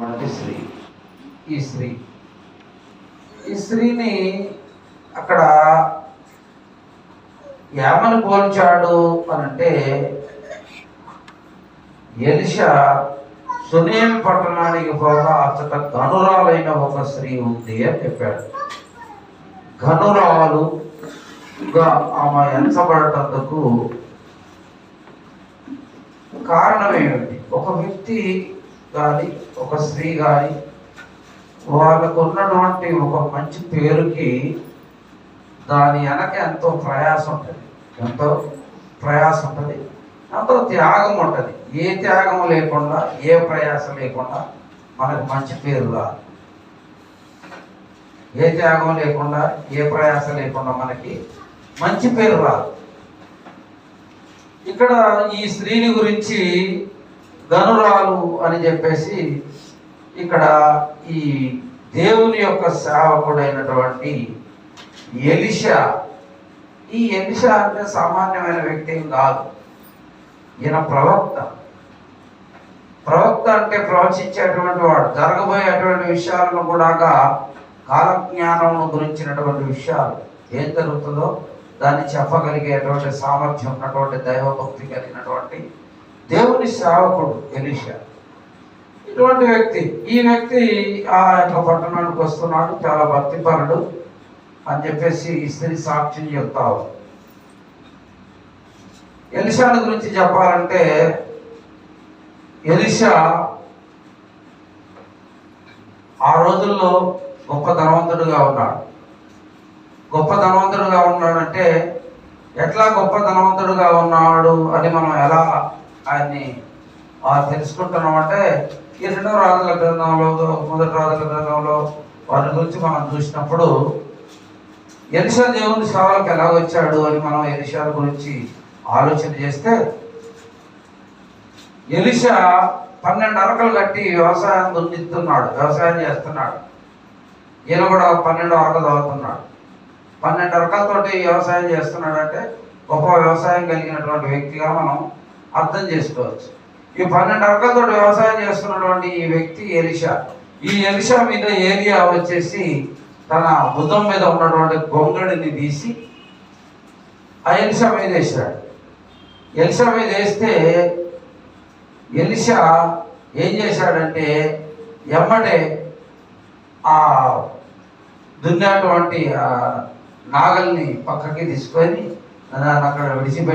అంటే స్త్రీ. ఈ స్త్రీ ఈ స్త్రీని అక్కడ ఏమని పోల్చాడు అనంటే, ఎలీషా సునేం పట్టణానికి పోగా అచ్చట గనురాలైన ఒక స్త్రీ ఉంది అని చెప్పాడు. గనురాలుగా ఆమె ఎంచబడటందుకు కారణం ఏమిటి? ఒక వ్యక్తి కానీ ఒక స్త్రీ కానీ వాళ్ళకు ఉన్నటువంటి ఒక మంచి పేరుకి దాని వెనక ఎంతో ప్రయాసం ఉంటుంది, ఎంతో త్యాగం ఉంటుంది. ఏ త్యాగం లేకుండా, ఏ ప్రయాసం లేకుండా మనకు మంచి పేరు రాదు. ఏ త్యాగం లేకుండా, ఏ ప్రయాసం లేకుండా మనకి మంచి పేరు రాదు. ఇక్కడ ఈ స్త్రీని గురించి గనురాలు అని చెప్పేసి ఇక్కడ ఈ దేవుని యొక్క సేవకుడైనటువంటి ఎలీషా, ఈ ఎలీషా అంటే సామాన్యమైన వ్యక్తి కాదు. ఈయన ప్రవక్త అంటే ప్రవచించేటువంటి వాడు. జరగబోయేటువంటి విషయాలను కూడా కాలజ్ఞానం గురించినటువంటి విషయాలు ఏం జరుగుతుందో దాన్ని చెప్పగలిగేటువంటి సామర్థ్యం ఉన్నటువంటి, దైవభక్తి కలిగినటువంటి దేవుని సేవకుడు ఎలీషా. ఇటువంటి వ్యక్తి, ఈ వ్యక్తి ఆ యొక్క పట్టణానికి వస్తున్నాడు, చాలా భక్తిపరుడు అని చెప్పేసి ఈ స్త్రీ సాక్ష్యం చెప్తావు. ఎలీషాని గురించి చెప్పాలంటే, ఎలీషా ఆ రోజుల్లో గొప్ప ధనవంతుడుగా ఉన్నాడు. గొప్ప ధనవంతుడుగా ఉన్నాడంటే ఎట్లా గొప్ప ధనవంతుడుగా ఉన్నాడు అని మనం ఎలా ఆయన్ని తెలుసుకుంటున్నామంటే, ఈ రెండవ రాజుల గ్రంథంలో, మొదటి రాజుల గ్రంథంలో వారి గురించి మనం చూసినప్పుడు ఎలీషా దేవుని సేవలకు ఎలా వచ్చాడు అని మనం ఎలీషా గురించి ఆలోచన చేస్తే, ఎలీషా 12 అరకలు కట్టి వ్యవసాయం దున్నిస్తున్నాడు, వ్యవసాయం చేస్తున్నాడు. ఈయన కూడా 12 అరకలు చదువుతున్నాడు. 12 అరకలతోటి వ్యవసాయం చేస్తున్నాడు అంటే గొప్ప వ్యవసాయం కలిగినటువంటి వ్యక్తిగా మనం అర్థం చేసుకోవచ్చు. ఈ 12 అరకలతో వ్యవసాయం చేస్తున్నటువంటి ఈ వ్యక్తి ఎలీషా. ఈ ఎలీషా మీద ఏలియా వచ్చేసి తన భుజం మీద ఉన్నటువంటి గొంగడిని తీసి ఆ ఎలీషా మీద వేసాడు. ఎలీషా మీద వేస్తే ఎలీషా ఏం చేశాడంటే, ఎమ్మటే ఆ దున్నటువంటి నాగల్ని పక్కకి తీసుకొని దాన్ని అక్కడ విడిచిపెట్టి